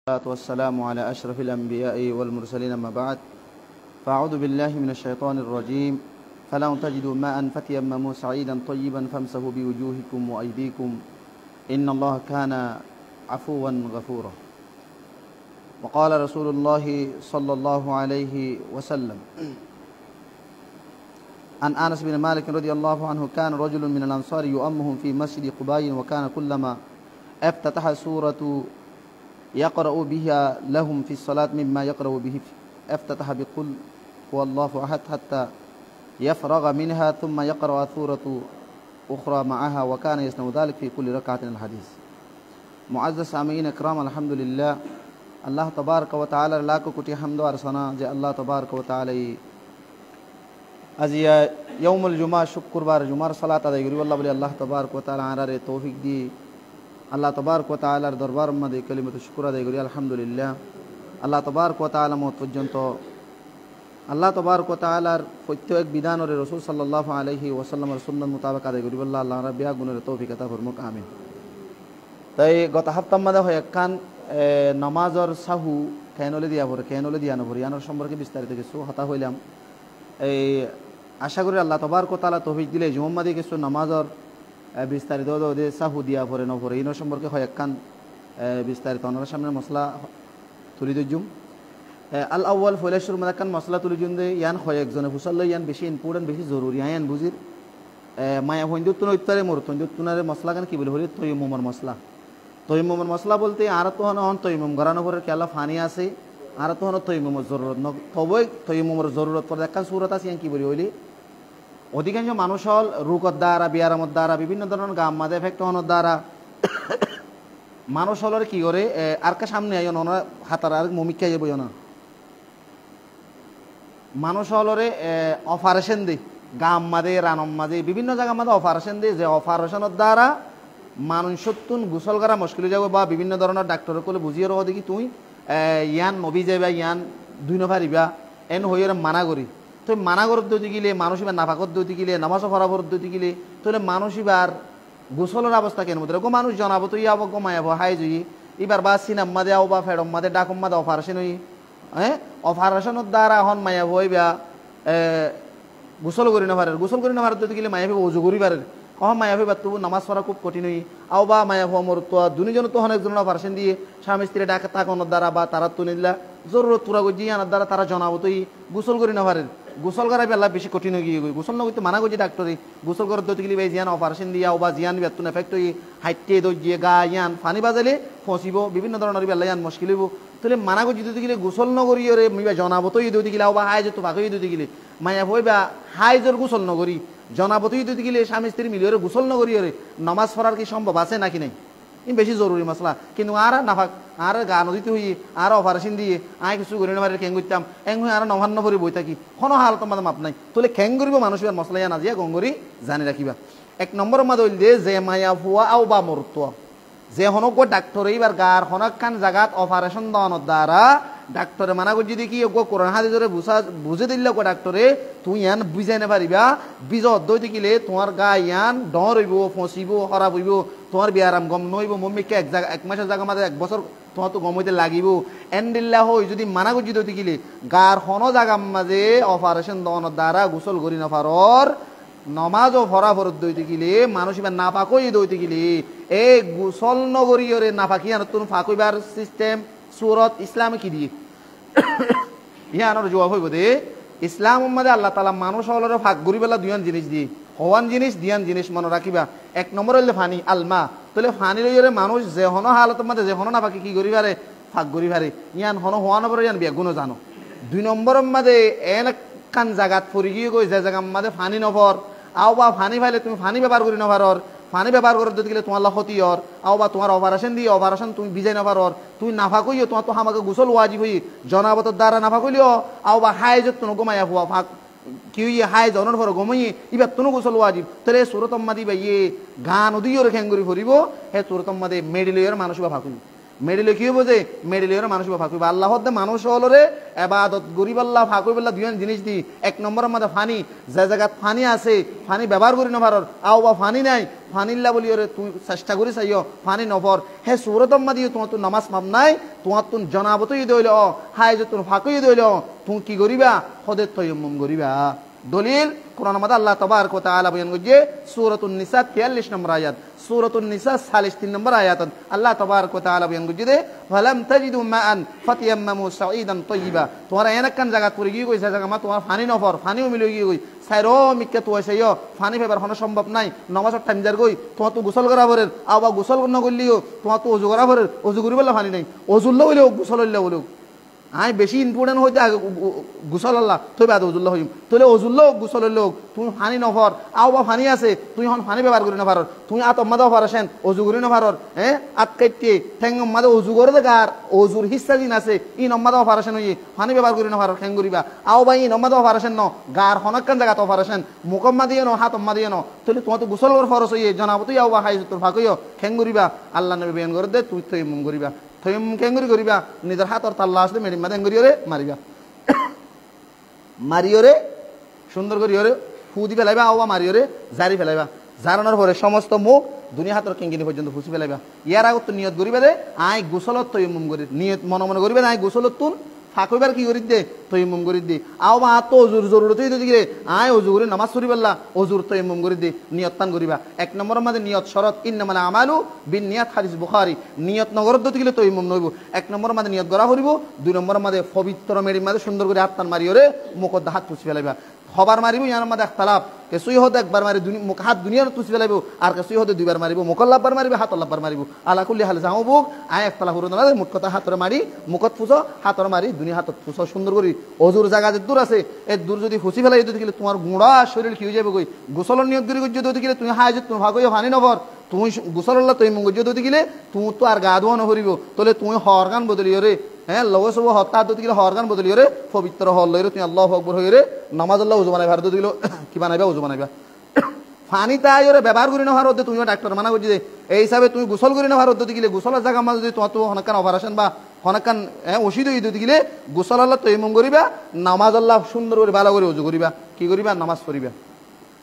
والصلاة والسلام على أشرف الأنبياء والمرسلين أما بعد فأعوذ بالله من الشيطان الرجيم فلو تجدوا ماء فتيمموا سعيدا طيبا فامسحوا بوجوهكم وأيديكم إن الله كان عفوا غفورا وقال رسول الله صلى الله عليه وسلم عن أنس بن مالك رضي الله عنه كان رجل من الأنصار يؤمهم في مسجد قباء وكان كلما افتتح سورة يقرأ بها لهم في الصلاة مما يقرأ به افتتح بقل هو الله أحد حتى يفرغ منها ثم يقرأ سورة أخرى معها وكان يصنع ذلك في كل ركعة الحديث معزز سامعين الكرام الحمد لله আল্লাহ তবারক ওয়া তাআলার লাখ কোটি হামদ আর সানা যে আল্লাহ তবারক ওয়া তাআলা আজি ইয়াউমুল জুমা শুক্রবার জুমার সালাত আদায় করি আল্লাহ বলি আল্লাহ তবারক ওয়া তাআলা আরারে তৌফিক দি আল্লাহ তবারক ওয়া তাআলার দরবার মধ্যে কালিমাতু শুকর আদায় করি আলহামদুলিল্লাহ আল্লাহ তবারক ওয়া তাআলা মত পর্যন্ত আল্লাহ তবারক ওয়া তাআলার প্রত্যেক বিধানের রাসূল সাল্লাল্লাহু আলাইহি ওয়াসাল্লামের সুন্নাত মোতাবেক আদায় করি আল্লাহ আল্লাহ রাব্বিয়া গুণের তৌফিক আতা ফরমুক আমিন। তাই গত সপ্তাহ মধ্যে হয় একখান নামাজর সাহু কেনলে দিয়া পড়ে কেনলে দিয়া নপড়ে ইয়ানোর সম্পর্কে বিস্তারিত কিছু হতা হইলাম। এই আশা করি আল্লাহ তবারক ওয়া তাআলা তৌফিক দিলে জুম্মা দিয়ে কিছু নামাজর বিস্তারিত দে সাহু দিয়া পড়ে নপড়ে ইনোর সম্পর্কে হয় একখান বিস্তারিত ওনার সামনে মশলা তুলি দইজুম। আল আউয়াল ফয়লাশুর মধ্যে একখান মশলা তুলি জুম দে ইয়ান হয় একজনে ফুসাল্লা ইয়ান বেশি ইম্পর্টেন্ট বেশি জরুরি ইয়ান বুঝির মায়া হইন্দুত্তুন উত্তরে মোর তৈন্দুত্তুনারে মশলা কেন কি বলে হলি তৈমুমর মশলা তৈমুমের মশলা বলতে আর তো হন তৈমুম গড়ানো করে কেলা ফানি আছে আর তো হন তৈমুমের জরুরত তবই তৈমুমের জরুরত পড়ে একখান সুরত আছে কি বলি হইলি অধিকাংশ মানুষ হল রুকর দ্বারা বিয়ারামত দ্বারা বিভিন্ন ধরনের গাম মাদে এফেক্ট হওয়ার দ্বারা মানুষ হলের কি করে আর কা সামনে আইন ওনারা হাতার আর মমিকা যাবো না মানুষ হলরে অপারেশন দিই গাম মাদে রানম মাদে বিভিন্ন জায়গা মাদে অপারেশন দিই যে অপারেশনের দ্বারা মানুষ সত্যুন গোসল করা মুশকিল যাব বা বিভিন্ন ধরনের ডাক্তার কলে বুঝিয়ে রহ দেখি তুই ইয়ান নবী যাবা ইয়ান দুই নফারিবা এন হইয়ে মানা করি তুই মানা করত দইতে গেলে মানুষ এবার নাফাকত দইতে গেলে নামাজ ফরাবর দইতে গেলে তাহলে মানুষ এবার গোসলের অবস্থা কেন মতো মানুষ জনাবো তুই আবো কমায়াবো হাই জুই এবার বা সিনাম্মা দেও বা ফেডম্মা দে ডাকম্মা দে অপারেশন হই অপারেশনের দ্বারা হন মায়া হইবা গোসল করি না পারে গোসল করি না পারে দইতে গেলে মায়া অজু করি পারে মায়াভি বা তবু নামাজ পড়া খুব কঠিন হই আও বা মায়া হওয়া মোর তো দুজন তো অনেক জন অপারেশন দিয়ে স্বামী স্ত্রী ডাকে তাকানোর দ্বারা বা তারা তুলে দিলা জরুরত পুরা গজি আনার দ্বারা তারা জানাবো তুই গোসল করি না পারেন গোসল করা বেলা বেশি কঠিন হয়ে গিয়ে গোসল না করতে মানা করছি ডাক্তারে গোসল করার দইতে গেলে জিয়ান অপারেশন দিয়া বা জিয়ান বেতন এফেক্ট হই হাইটে দইয়ে গা ইয়ান পানি বাজালে ফসিব বিভিন্ন ধরনের বেলা ইয়ান মুশকিল হইব তাহলে মানা করছি দইতে গেলে গোসল নগরী রে মিবা জানাবো তুই দইতে গেলে বা হাই যেত ভাগই দইতে গেলে মায়া হইবা হাই জোর গোসল নগরী জনাবতই দিতে গেলে স্বামী স্ত্রী মিলিয়ে গোসল নগরী রে নামাজ পড়ার কি সম্ভব আছে নাকি নাই ই বেশি জরুরি মশলা কিন্তু আর নাফাক আর গা নদীতে হই আর অপারেশন দিয়ে আয় কিছু করি না খেং করতাম এং হয়ে আর নভান্ন ভরি বই থাকি কোনো হাল তোমার মাপ নাই তাহলে খেং করিব মানুষ মশলা ইয়া নাজিয়া গঙ্গরি জানি রাখিবা এক নম্বরের মাঝে হইল যে মায়া ফুয়া আও বা মরত যে হনক ডাক্তর এইবার গার হনক খান জাগাত অপারেশন দেওয়ানোর দ্বারা ডাক্তরে মানা করছি দেখি কোরআন হাদিসে বুঝে দিল ডাক্তরে তুই ইয়ান বুঝাই না পারিবা বীজ অধ্যয় দেখিলে তোমার গা ইয়ান ডর হইব ফসিব খারাপ হইব তোমার বিয়ারাম গম নইব মম্মিকে এক মাসের জায়গা মাঝে এক বছর তোমার তো গম হইতে লাগিব এন্ডিল্লা হই যদি মানা করছি দেখিলে গার হন জায়গা মাঝে অপারেশন দেওয়ানোর দ্বারা গোসল করি না পারর নমাজও ফরাফর দইতে গেলে মানুষ এবার না ফাঁকই দইতে গেলে এই গোসল নগরীয়রে না ফাঁকি নতুন ফাঁকইবার সিস্টেম সুরত ইসলামে কি দিয়ে ইয়ানোর জবাব হইব দে ইসলাম মধ্যে আল্লাহ তালা মানুষ হলের ফাঁক গড়ি বেলা দুয়ান জিনিস দিয়ে হওয়ান জিনিস দিয়ান জিনিস মনে রাখিবা এক নম্বর হইলে ফানি আলমা তাহলে ফানি লইরে মানুষ যে হন হালতের মধ্যে যে হন না ফাঁকি কি করি পারে ফাঁক গড়ি পারে ইয়ান হন হওয়ানো পরে ইয়ান বিয়া গুণও জানো দুই নম্বরের মধ্যে এন কান জাগাত ফুরি গিয়ে গই যে জায়গার মধ্যে ফানি নফর আও বা ফানি ফাইলে তুমি ফানি ব্যবহার করি নফারর ফানি ব্যবহার করতে গেলে তোমার ক্ষতি হর আও বা তোমার অপারেশন দিয়ে অপারেশন তুমি বিজাই নফারর তুই নাফা কইও তোমার তো আমাকে গোসল ওয়াজিব হই জনাবতর দ্বারা নাফা কইলিও আও বা হাই যত তুমি গোমাইয়া ফুয়া ফাঁক কি হাই জনের ফর গমাই ইবার তুনো গোসল ওয়াজিব তাহলে সুরতম্মা দিবা ইয়ে গান উদিও রেখে করি ফুরিব হে সুরতম্মাদে মেডিলিয়র মানুষ বা ফাঁকুন মেডিলে কি হবো যে মেডিলে মানুষ ফাঁকুইবা আল্লাহ মানুষ হলরে এবাদত গরিব আল্লাহ ফাঁকুইবাল্লা দুই জিনিস দি এক নম্বরের মধ্যে ফানি যে জায়গাত ফানি আছে ফানি ব্যবহার করি নভারর আও বা ফানি নাই ফানিল্লা বলি ওরে তুই চেষ্টা করি চাইও ফানি নভর হে সুরতম্মা দিয়ে তোমার তো নামাজ মাপ নাই তোমার তুন জনাবতই দইল হাই যে তোর ফাঁকুই দইল তুমি কি করিবা হদের তৈমুম করিবা দলিল কোরআন মধ্যে আল্লাহ তাবারক ওয়া তাআলা বয়ান করছে সূরাতুন নিসা 43 নম্বর আয়াত সূরাতুন নিসা 43 নম্বর আয়াত আল্লাহ তাবারক ওয়া তাআলা বয়ান করছে ফালাম তাজিদু মাআন ফাতিয়াম্মামু সাঈদান তাইয়িবা তোমরা এনাকান জায়গা করে গিয়ে কইছে জায়গা মা তোমার পানি নফর পানিও মিলে গিয়ে কই সাইরো মিক্কা তো আইছাইও পানি ফেবার হনো সম্ভব নাই নামাজের টাইম যার কই তোমার তো গোসল করা পরের আবা গোসল ন করলিও তোমার তো ওযু করা পরের ওযু করিবেলা পানি নাই ওযুল্লাহ হইলো গোসল হইলো বলো আই বেশি ইম্পর্টেন্ট হইতে গোসল আল্লাহ তুই বাদ ওজুল্লাহ হইম তোলে ওজুল্লাহ গোসল হইল তুমি ফানি নফর আও বা ফানি আছে তুই হন ফানি ব্যবহার করি নফারর তুই আত অম্মাদাও ফারাসেন অজু করি নফারর আত কাইতে ঠেং অম্মাদা অজু করে দেখার অজুর হিস্সা দিন আছে ই নম্মাদাও ফারাসেন হই ফানি ব্যবহার করি নফারর ঠেং করিবা আও বা ই নম্মাদাও ফারাসেন ন গার হনকান জায়গা তো ফারাসেন মুকম্মা দিয়ে ন হাত অম্মা দিয়ে ন তোলে তোমার তো গোসল কর ফরস হই জানাবো তুই আও বা হাই তোর ফাঁকইও ঠেং করিবা আল্লাহ নবী বেয়ান করে দে তুই তো মুম করিবা থইম কেঙ্গুরি করিবা নিজের হাতর তাল্লা আসলে মেডিম মাদে এঙ্গুরিওরে মারিবা মারিওরে সুন্দর করিওরে ফুদি ফেলাইবা আওয়া মারিওরে জারি ফেলাইবা জারানোর পরে সমস্ত মুখ দুনিয়া হাতর কেঙ্গিনি পর্যন্ত ফুসি ফেলাইবা ইয়ার আগত নিয়ত করিবা দে আই গোসলত তৈমুম করি নিয়ত মনে মনে করিবা আই গোসলত তুন ফাঁকইবার কি করি দে তৈমুম করি দি আও বা তো অজুর জরুরতই তো দিকে আই অজু করে নামাজ পড়ি পারলা অজুর তৈমুম করি দি নিয়ত তান করিবা এক নম্বরের মাঝে নিয়ত শরত ইন্নামাল আমালু বিন্নিয়াত হাদিস বুখারী নিয়ত নগরত দিলে তৈমুম নইব এক নম্বরের মাঝে নিয়ত করা করিব দুই নম্বরের মাঝে পবিত্র মেরির মাঝে সুন্দর করে হাত টান মারিওরে মুখত হাত পুছি ফেলাইবা খবর মারিব ইয়ার মধ্যে একতলাপ কেসুই হতে একবার মারি হাত দুনিয়ার তুছি ফেলাইব আর কেসুই হতে দুইবার মারিব মুকল্লাবার মারিব হাত অল্লাবার মারিব আলা কুল্লি হাল যাও বুক আয় একতলা হুরো না মুখ কথা হাতরে মারি মুখত ফুসো হাতরে মারি দুনিয়া হাতত ফুসো সুন্দর করি অজুর জায়গা যে দূর আছে এই দূর যদি ফুসি ফেলাই যদি গেলে তোমার গুঁড়া শরীর কি হয়ে যাবে কই গোসলের নিয়ত করি যদি গেলে তুমি হাই যে তুমি ভাগই হানি নভর তুমি গোসল্লা তুমি মঙ্গ যদি গেলে তুমি তো আর গা ধোয়া নকরিব তাহলে তুমি হরগান বদলিও রে হ্যাঁ লব সব হত্যা দিতে গেলে হরগান বদলিও রে পবিত্র হল লইরে তুমি আল্লাহু আকবার হইরে নামাজ আল্লাহ উজু বানাই ভারত দিল কি বানাইবা উজু বানাইবা পানি তাই ওরে ব্যবহার করি না ভারত তুমিও ডাক্তার মানা করছি এই হিসাবে তুমি গোসল করি না ভারত দিতে গেলে গোসলের জায়গা মাঝে যদি তোমার তো হনকান অপারেশন বা হনকান ওষুধ দিতে গেলে গোসল আল্লাহ তৈমুম করিবা নামাজ আল্লাহ সুন্দর করে ভালো করে উজু করিবা কি করিবা নামাজ পড়িবা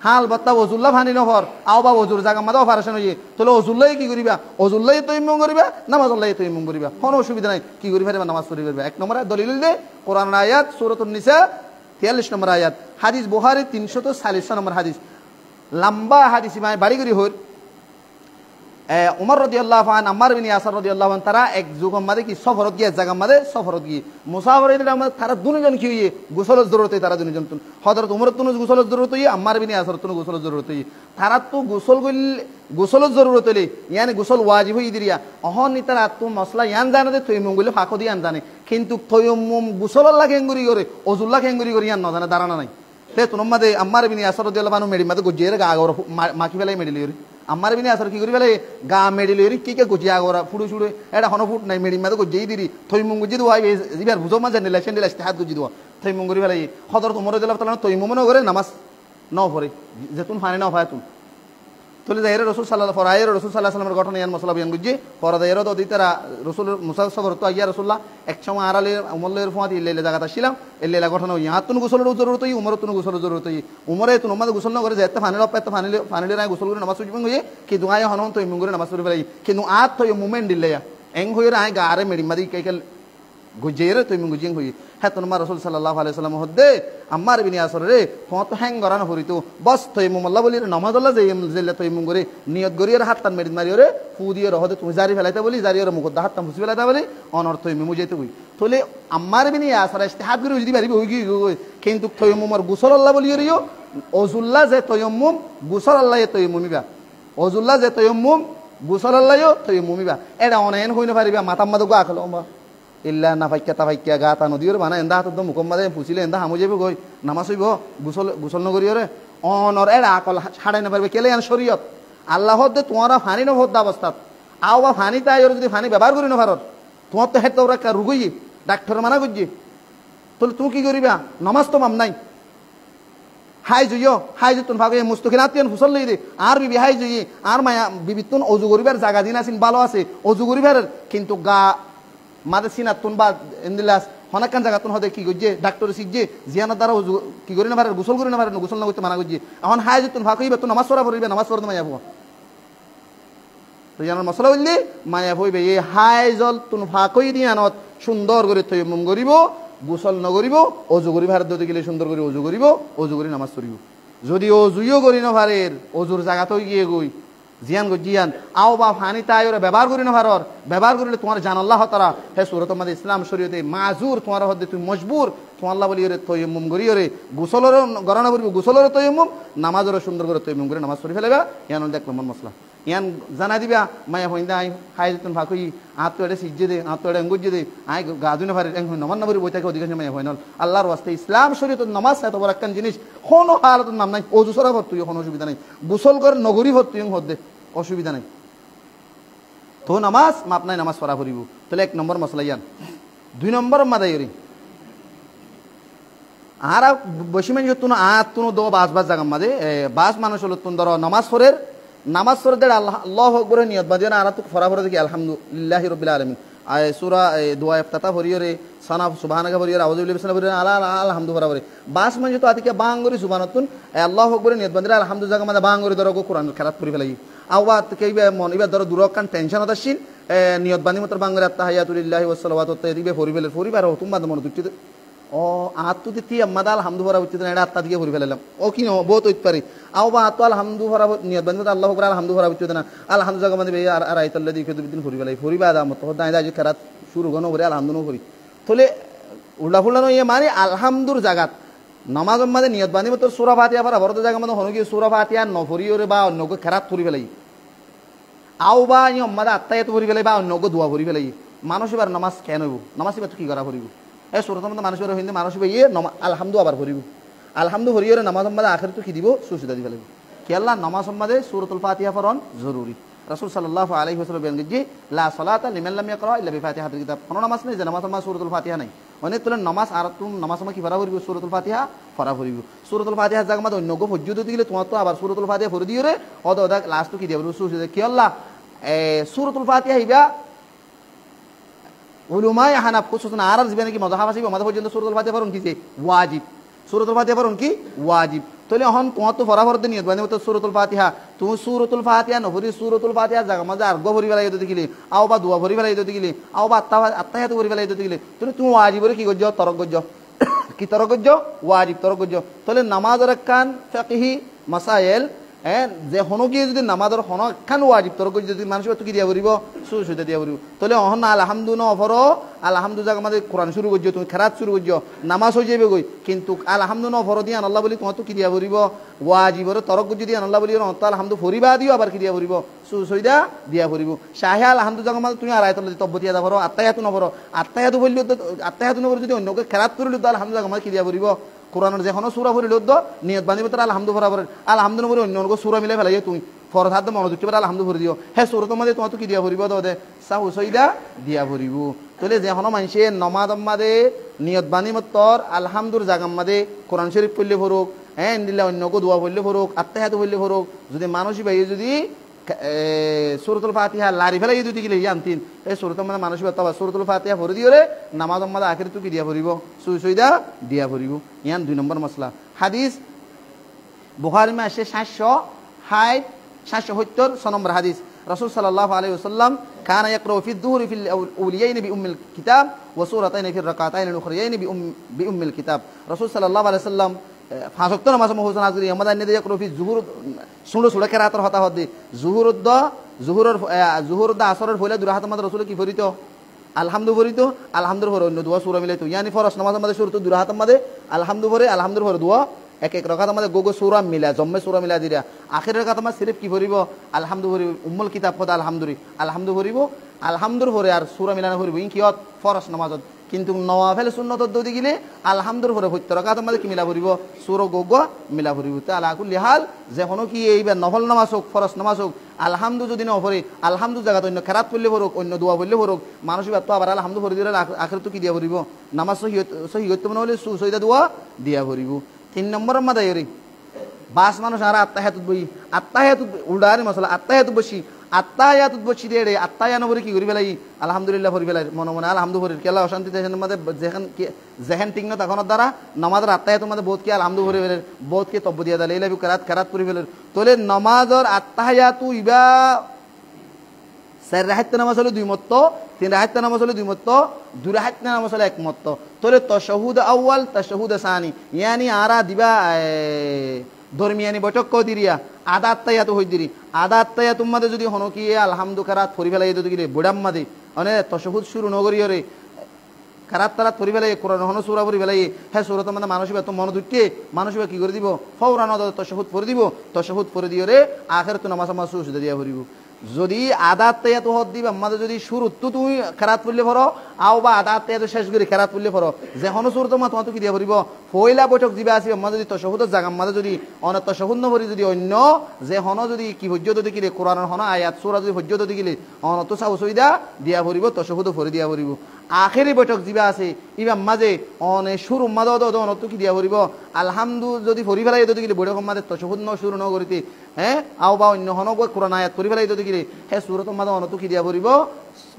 হাল বাত্তা ওজুল্লাহ ফানি নহর আও বা ওজুর জায়গা মাঝে অপারেশন হয়ে তাহলে ওজুল্লাই কি করিবা ওজুল্লাই তৈমুম করিবা নামাজ আল্লাহ তৈমুম করিবা কোনো অসুবিধা নাই কি করি পারিবা নামাজ পড়ি পারবা এক নম্বর দলিল দে কোরআন আয়াত সূরাতুন নিসা 43 নম্বর আয়াত হাদিস বুখারী 346 নম্বর হাদিস লম্বা হাদিস মানে বাড়ি করি হর উমর রাদিয়াল্লাহু আনহু আম্মার বিন ইয়াসির রাদিয়াল্লাহু আনহু তারা এক যুগম মাঝে কি সফরত গিয়ে জায়গা মাঝে সফরত গিয়ে মুসাফিরদের মধ্যে তারা দুজন কি হইয়ে গোসলের জরুরত তারা দুজন হযরত উমর তুন গোসলের জরুরত হই আম্মার বিন ইয়াসির তুন গোসলের জরুরত হই তারা তো গোসলের জরুরত হলে ইয়ানি গোসল ওয়াজিব হই দিরিয়া অহনি তারা তো মসলা ইয়ান জানে যে তৈমুম গুলো ফাঁকো দিয়ে আন জানে কিন্তু তৈমুম গোসলের লাগে হেঙ্গুরি করে ওজুল্লাহ হেঙ্গুরি করে ইয়ান না জানে দাঁড়ানা নাই তে তুন মাঝে আম্মার বিন ইয়াসির রাদিয়াল্লাহু আনহু মেডি মাঝে গজিয়ে গা আগর মাকি ফেলাই মেডিলি আমার বিনি আসর কি করি বেলে গা মেডিলি কি কে গুজি আগরা ফুড়ু ছুড়ে এটা হন ফুট নাই মেডি মাদে গুজি দিরি থই মুঙ্গু জিদু আই জিবার বুঝো মাঝে নিলে সেন্ডিল আসতে হাত গুজি দোয়া থই মুঙ্গুরি বেলে হদর তোমর দিলা তালা তৈ মুমনো করে নামাজ ন পড়ে যেতুন ফানি না হয় তুন তোলে যাইরে রাসূল সাল্লাল্লাহু আলাইহি রাসূল সাল্লাল্লাহু আলাইহি ওয়াসাল্লামের ঘটনা ইয়ান মসলা বিয়ান গুজি পরে যাইরে তো দিতারা রাসূল মুসাফির তো আইয়া রাসূলুল্লাহ এক সময় আরালে উমরের ফুয়াতি ইল্লাইলা জায়গাটা ছিলাম ইল্লাইলা ঘটনা ইয়া তুন গোসলের জরুরত হই উমর তুন গোসলের জরুরত হই উমরে তুন মাদে গোসল না করে যেতে ফানির অপে তো ফানিলে রাই গোসল করে নামাজ পড়িবেন হই কি দুআয় হনন তো ইমুন করে নামাজ পড়িবে লাই কিন্তু আত তো মুমেন্ট দিল্লায়া এং হই রাই গারে মেডি মাদি কাইকাল গুজেরে তো ইমুন গুজিং হই হ্যাঁ তোমার রাসূল সাল্লাল্লাহু আলাইহি ওয়াসাল্লাম হদ্দে আম্মার বিন ইয়াসির রে তোমার তো হ্যাং গরানো হরিতো বস তো ইমুম আল্লাহ বলি নামাজ আল্লাহ যে জেলে তো ইমুম করে নিয়ত গরিয়ের হাত টান মেডি মারিওরে ফু দিয়ে রহদে তুমি জারি ফেলাইতে বলি জারিওরে মুখ হাত টান ফুসি ফেলাইতে বলি অনর্থ ইমুম যাইতে হই তোলে আম্মার বিন ইয়াসির ইস্তিহাদ করে যদি পারিবি হই কি কিন্তু তয়ম্মুমর গোসল আল্লাহ বলি রিও ওজুল্লাহ যে তয়ম্মুম গোসল আল্লাহ তয়ম্মুমিবা ওজুল্লাহ যে তয়ম্মুম গোসল আল্লাহ তয়ম্মুমিবা এটা অনেন হই না পারিবা মাতাম মাদু গা খালো ইল্লা না ফাইক্কা তা ফাইক্কা গাতা নদীর বানা এন্দা হাতত মুকম্মাদে পুছিলে এন্দা হামু যাইব গই নামাজ হইব গোসল নগরিয়রে অনর এরা আকল ছাড়াই না পারবে কেলে আন শরীয়ত আল্লাহ দে তোমারা ফানি ন ভদ্দা অবস্থাত আও বা ফানি তাই যদি ফানি ব্যবহার করি না ভারত তোমার তো হেড তোরা রুগই ডাক্তার মানা করছি তাহলে তুমি কি করিবা নামাজ তো মাম নাই হাই জুইও হাই যে তুন ভাগে মুস্তকিনাতিয়ান হুসল লই দে আর বিবি হাই জুই আর মায়া বিবি তুন অজু করিবার জায়গা দিন আছেন ভালো আছে অজু করিবার কিন্তু গা মাদে সিনা তুন বা এন্দিলাস হনাকান জায়গা তুন হদে কি গজ্জে ডাক্তার সিজে জিয়ানা দ্বারা অজু কি করি না পারে গোসল করি না পারে গোসল না করতে মানা গজ্জে এখন হাই যে তুন ভাগইবে তুন নামাজ পড়া পড়িবে নামাজ পড়তে মায়া হবো তো জানার মশলা বললি মায়া হইবে এই হাই জল তুন ফাঁকই দিয়ানত সুন্দর করে তৈমুম করিব গোসল নগরিব অজু করি ভারত দিতে গেলে সুন্দর করে অজু করিব অজু করি নামাজ পড়িব যদি অজুইও করি না ভারের অজুর জায়গাতেও গিয়ে গই জিয়ান গো জিয়ান আও বা ফানি তাই ওরা ব্যবহার করি না ভারর ব্যবহার করিলে তোমার জান আল্লাহ তারা হে সুরত আমাদের ইসলাম শরীয়তে মাজুর তোমার হদ্দে তুমি মজবুর তোমার আল্লাহ বলি ওরে তৈমুম করি ওরে গোসলেরও গণনা করিব গোসলেরও তৈমুম নামাজেরও সুন্দর করে তৈমুম করে নামাজ পড়ি ফেলেবা ইয়ান দেখলাম মন মশলা ইয়ান জানা দিবা মায়া হইন্দা আই হাই যেতেন ফাঁকুই আত তো এটা সিজে দে আত তো এটা এঙ্গুজে দে আই গাজুনে ভারে এং নমান নবরি বইতাকে অধিকাংশ মায়া হইনল আল্লাহর ওয়াস্তে ইসলাম শরীয়ত নামাজ এত বড় একখান জিনিস কোনো হালাত নাম নাই অজু সরা ভর তুই কোনো অসুবিধা নাই গোসল করে নগরী ভর তুই হদ্দে অসুবিধা নাই তো নামাজ মাপ নাই নামাজ পড়া করিব তাহলে এক নম্বর মশলা ইয়ান 2 নম্বর মাদাইরি আর বেশি মানুষ তুন আত তুন দো বাস বাস জায়গা মাঝে বাস মানুষ হলো তুন ধরো নামাজ পড়ের নামাজ পড়ে দেড় আল্লাহ আকবরের নিয়ত বাদিয়ে না আর তো ফরা ফরা দেখি আলহামদুলিল্লাহি রাব্বিল আলামিন আয় সূরা দোয়া ইফতাতা ভরিয়রে সানা সুবহানাকা ভরিয়রে আউযু বিল্লাহি ভরিয়রে আলহামদু ফরা ভরি বাস মানে তো আতিকে বাঙ্গরি সুবহানাতুন আল্লাহ আকবরের নিয়ত বাদিয়ে আলহামদু জায়গা মাঝে বাঙ্গরি ধরো কোরআন খেরাত পড়ি ফেলাই আওয়াত কেইবে মন ইবা ধরো দুরকান টেনশন হতাশীল নিয়ত বানি মতর বাঙ্গরি আত্তাহিয়াতুলিল্লাহি ওয়া সালাওয়াতু তাইয়িবা ভরি ফেলে ভরিবার তোমার মন দুটি ও আত্তু দিতি আম্মাদা আলহামদু ভরা উচিত না এটা আত্মা দিয়ে ভরি ফেলাম ও কি ন বহুত হইতে পারি আও বা আত্মা আলহামদু ভরা নিয়ত বানি আল্লাহ আকবার আলহামদু ভরা উচিত না আলহামদু জায়গা মানে আর আইতাল্লাহ দিয়ে দিন ভরি ফেলাই ভরিবা দা মত দাই দাই খেরাত শুরু গনো ভরি আলহামদু ন ভরি থলে উল্টা ফুল্লা নয় মানে আলহামদুর জাগাত নামাজ মাঝে নিয়ত বানি মতো সূরা ফাতিহা ভরা ভরত জায়গা মানে হনো কি সূরা ফাতিহা ন ভরিওরে বা অন্য খেরাত ভরি ফেলাই আও বা ই আম্মাদা আত্মায়াত ভরি ফেলাই বা অন্য দোয়া ভরি ফেলাই মানুষ এবার নামাজ কেন হইব নামাজ এবার কি করা ভরিব এই সুরতম মানুষ হিন্দু মানুষ ইয়ে আলহামদু আবার ভরিব আলহামদু ভরিয়রে নামাজ সম্বাদে আখের তো কি দিব সুবিধা দিবে লাগবে কি আল্লাহ নামাজ সম্বাদে সূরাতুল ফাতিহা পড়ন জরুরি রাসূল সাল্লাল্লাহু আলাইহি ওয়াসাল্লাম বলেন যে লা সালাতা লিমান লাম ইয়াকরা ইল্লা বিফাতিহাতিল কিতাব কোন নামাজ নেই যে নামাজ সম্বাদে সূরাতুল ফাতিহা নাই অনেক তুলে নামাজ আর তুমি নামাজ সম্বাদে কি পড়া ভরিব সূরাতুল ফাতিহা পড়া ভরিব সূরাতুল ফাতিহা জায়গা মধ্যে অন্য গো ফজ্জু দিতে গেলে তোমার তো আবার সূরাতুল ফাতিহা ভরি দিও রে ওদা লাস্ট কি দিব সুবিধা কি আল্লাহ সূরাতুল ফাতিহা ইবা উলুমায়ে হানাফ খুসুসান আরব জীবনে কি মাযহাব আছে আমাদের পর্যন্ত সূরাতুল ফাতিহা পড়ুন কি ওয়াজিব সূরাতুল ফাতিহা পড়ুন কি ওয়াজিব তাহলে এখন তোমার তো ফরাফর দিয়ে নিয়ত বানি তো সূরাতুল ফাতিহা তুমি সূরাতুল ফাতিহা নভরি সূরাতুল ফাতিহা জায়গা মাঝে আর গো ভরি বেলা দিতে গেলে আও বা দুয়া ভরি বেলা দিতে গেলে আও বা আত্তাহিয়াত ভরি বেলা দিতে গেলে তুমি ওয়াজিবরে কি করছো তরক করছো কি তরক করছো ওয়াজিব তরক করছো তাহলে নামাজের কান ফিকহি মাসাইল যে হনো গিয়ে যদি নামাজের হন খান ওয়াজিব তরক যদি মানুষ তো কি দিয়া ভরিব সুবিধা দিয়া ভরিব তাহলে অহন আলহামদু ন অফর আলহামদু জায়গা মাঝে কোরআন শুরু করছো তুমি খেরাত শুরু করছো নামাজ হয়ে যাবে গই কিন্তু আলহামদু ন অফর দিয়ে আল্লাহ বলি তোমার তো কি দিয়া ভরিব ওয়াজিবর তরক যদি আল্লাহ বলি আলহামদু ভরিবা দিও আবার কি দিয়া ভরিব সুবিধা দিয়া ভরিব শাহে আলহামদু জায়গা মাঝে তুমি আর আয়তল্লাহ তব্য দিয়া যাবো আত্তাহিয়াতু নভর আত্তাহিয়াতু বললি আত্তাহিয়াতু নভর যদি অন্যকে খেরাত করলি তো আলহামদু জায়গা মাঝে কি দিয়া ভরিব কোরআনের যে কোনো সূরা ভরিল তো নিয়ত বাঁধিব তার আলহামদু ভরা ভরে আলহামদু নভরে অন্য অন্য সূরা মিলাই ফেলাই তুমি ফরজ হাত মনোযোগ করে আলহামদু ভরি দিও হ্যাঁ সূরাতের মধ্যে তোমার তো কি দিয়া ভরিব দে সাহু সইদা দিয়া ভরিব তাহলে যে কোনো মানুষে নমাজ মাদে নিয়ত বাঁধি মতর আলহামদুর জাগাম মাদে কোরআন শরীফ পড়লে ভরুক হ্যাঁ দিলে অন্যকে দোয়া পড়লে ভরুক আত্মাহিয়াত পড়লে ভরুক যদি মানুষই ভাই যদি সূরাতুল ফাতিহা লারি ফেলাই যদি গেলে ইয়ান্তিন এই সূরাতের মধ্যে মানুষ তবা সূরাতুল ফাতিহা ভরি দিও রে নামাজ মাদে আখিরে তো কি দিয়া ভরিব সুইদা দিয়া ভরিব ইয়ান 2 নম্বর মশলা হাদিস বুখারী মে আসে 770 নম্বর হাদিস রাসূল সাল্লাল্লাহু আলাইহি ওয়াসাল্লাম কানা ইয়াকরা ফি যুহরি ফিল আউলিয়াইন বি উম্মিল কিতাব ওয়া সূরাতাইন ফি রাকাতাইন আল-উখরায়াইন বি উম্মিল কিতাব রাসূল সাল্লাল্লাহু আলাইহি ওয়াসাল্লাম 5 ওয়াক্ত নামাজ মুহসিন আজরি আমাদের নেদে ইয়াকরা ফি যুহুর সুড়ে কেরাতের হতা হদি জুহুর আসরের ফলে দুরাহাত আমাদের রাসূল কি ফরিত আলহামদু ভরিত আলহামদুর ভরে অন্য দোয়া সূরা মিলাইতো ইয়ানি ফরজ নামাজ আমাদের শুরু তো দুরাহাত আমাদের আলহামদু ভরে আলহামদুর ভরে দোয়া এক এক রাকাত আমাদের গোগো সূরা মিলা জম্মে সূরা মিলা দিরা আখিরের রাকাত আমাদের সিরিফ কি ভরিব আলহামদু ভরিব উম্মুল কিতাব খোদা আলহামদু ভরিব আলহামদুর ভরে আর সূরা মিলানো ভরিব ইন কিয়ত ফরজ নামাজত কিন্তু নওয়াফিল সুন্নতত দদি গিলে আলহামদুর ভরে হইতো রাকাত আমাদের কি মিলা ভরিব সূরা গোগো মিলা ভরিব তা আলা কুল্লি হাল যে হনো কি এইবার নফল নামাজ হোক ফরজ নামাজ হোক আলহামদু যদি না ভরে আলহামদু জায়গা অন্য খেরাত পড়লে ভরুক অন্য দোয়া পড়লে ভরুক মানুষ তো আবার আলহামদু ভরি দিলে আখিরে তো কি দিয়া ভরিব নামাজ সহি হইতে মনে হলে সুসইদা দোয়া দিয়া ভরিব 3 নম্বর মাদায়রি বাস মানুষ আর আত্তাহিয়াতুত বই আত্তাহিয়াতুত উল্ডারি মশলা আত্তাহিয়াতুত বসি আত্তাহিয়াতুত বসি দিয়ে রে আত্তাহিয়া নবরে কি করি ফেলাই আলহামদুলিল্লাহ ফরি ফেলাই মনে মনে আলহামদুলিল্লাহ কেলা অশান্তি দেশের মধ্যে যেখান ঠিক না তখনের দ্বারা নামাজের আত্তাহিয়াতুর মধ্যে বোধ কে আলহামদু ফরি ফেলের বোধ কে তব্য দিয়া দালে এইলাবি কারাত করি ফেলের তোলে নামাজের আত্তাহিয়াতু ইবা 4 রাহাত নামাজ হলো 2 মত 3 রাহাত নামাজ হলো 2 মত 2 রাহাত নামাজ হলো 1 মত তোলে তাশাহুদ আউয়াল তাশাহুদ সানি ইয়ানি আরা দিবা দরমিয়ানি বৈঠক কো দিরিয়া আদা আত্তাহিয়াতু হই দিরি আদা আত্তাহিয়াতুর মধ্যে যদি হনো কি আলহামদু কারাত ফরি ফেলাই যদি গিলে বুড়াম মধ্যে মানে তাশাহুদ শুরু নগরিয় রে কারাত তারাত ফরি ফেলাই কোরআন হনো সূরা ফরি ফেলাই হ্যাঁ সূরাতের মধ্যে মানুষ তো মন দুটে মানুষ কি করে দিব ফওরান তাশাহুদ ফরি দিব তাশাহুদ ফরি দিও রে আখিরাত নামাজ মাস সুজদা দিয়া ফরিব যদি আদাত তাইয়াতু হদ দিবা আমাদের যদি শুরুত তো তুমি খেরাত পড়লে পড়ো আও বা আদাত তাইয়াতু শেষ করে খেরাত পড়লে পড়ো যে হনো শুরুত মা তোমার তো কি দিয়া পড়িব পয়লা বৈঠক দিবা আসি আমাদের যদি তাশাহুদের জায়গা আমাদের যদি অনেক তাশাহুদ নভরি যদি অন্য যে হনো যদি কি হজ্জত দিলে কোরআনের হনো আয়াত সূরা যদি হজ্জত দিলে অন তো সাউ সুবিধা দিয়া পড়িব তাশাহুদ ফরি দিয়া পড়িব আখেরি বৈঠক দিবা আছে ইমাম মাঝে অনে শুরু মাদে অন তো কি দিয়া পড়িব আলহামদু যদি ফরি ফেলাই যদি গিলে বৈঠক মাঝে তাশাহুদ ন শুরু ন করিতে হ্যাঁ আও বা অন্য হনো কোরআন আয়াত ফরি ফেলাই যদি গিলে হ্যাঁ সূরাতের মাঝে অন তো কি দিয়া পড়িব